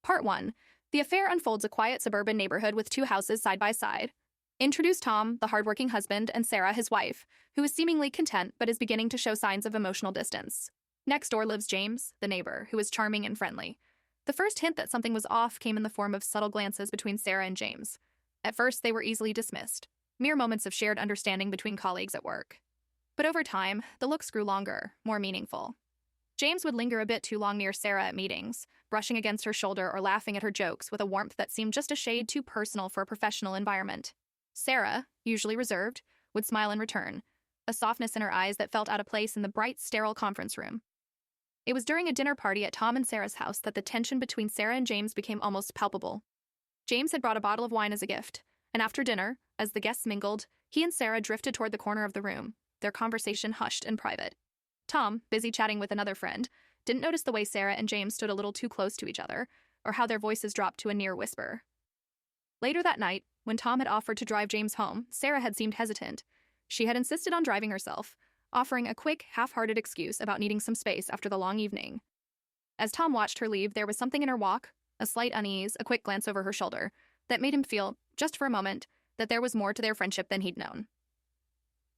Part 1. The affair unfolds a quiet suburban neighborhood with two houses side by side. Introduce Tom, the hardworking husband, and Sarah, his wife, who is seemingly content but is beginning to show signs of emotional distance. Next door lives James, the neighbor, who is charming and friendly. The first hint that something was off came in the form of subtle glances between Sarah and James. At first, they were easily dismissed, mere moments of shared understanding between colleagues at work. But over time, the looks grew longer, more meaningful. James would linger a bit too long near Sarah at meetings, brushing against her shoulder or laughing at her jokes with a warmth that seemed just a shade too personal for a professional environment. Sarah, usually reserved, would smile in return, a softness in her eyes that felt out of place in the bright, sterile conference room. It was during a dinner party at Tom and Sarah's house that the tension between Sarah and James became almost palpable. James had brought a bottle of wine as a gift, and after dinner, as the guests mingled, he and Sarah drifted toward the corner of the room, their conversation hushed and private. Tom, busy chatting with another friend, didn't notice the way Sarah and James stood a little too close to each other, or how their voices dropped to a near whisper. Later that night, when Tom had offered to drive James home, Sarah had seemed hesitant. She had insisted on driving herself, offering a quick, half-hearted excuse about needing some space after the long evening. As Tom watched her leave, there was something in her walk, a slight unease, a quick glance over her shoulder, that made him feel, just for a moment, that there was more to their friendship than he'd known.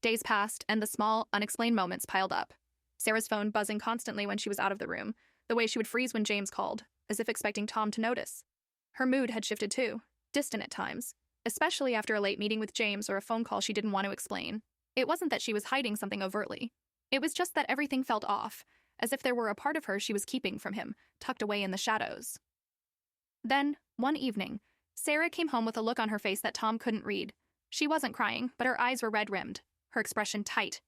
Days passed, and the small, unexplained moments piled up. Sarah's phone buzzing constantly when she was out of the room, the way she would freeze when James called, as if expecting Tom to notice. Her mood had shifted too, distant at times, especially after a late meeting with James or a phone call she didn't want to explain. It wasn't that she was hiding something overtly. It was just that everything felt off, as if there were a part of her she was keeping from him, tucked away in the shadows. Then, one evening, Sarah came home with a look on her face that Tom couldn't read. She wasn't crying, but her eyes were red-rimmed, her expression tight.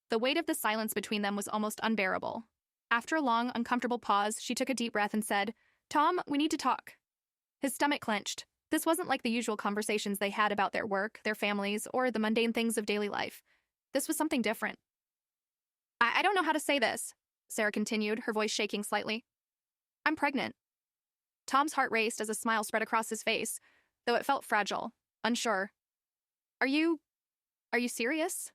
The weight of the silence between them was almost unbearable. After a long, uncomfortable pause, she took a deep breath and said, "Tom, we need to talk." His stomach clenched. This wasn't like the usual conversations they had about their work, their families, or the mundane things of daily life. This was something different. I don't know how to say this," Sarah continued, her voice shaking slightly. "I'm pregnant." Tom's heart raced as a smile spread across his face, though it felt fragile, unsure. Are you serious?"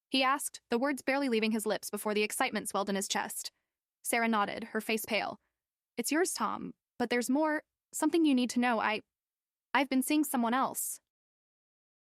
he asked, the words barely leaving his lips before the excitement swelled in his chest. Sarah nodded, her face pale. "It's yours, Tom, but there's more, something you need to know. I've been seeing someone else."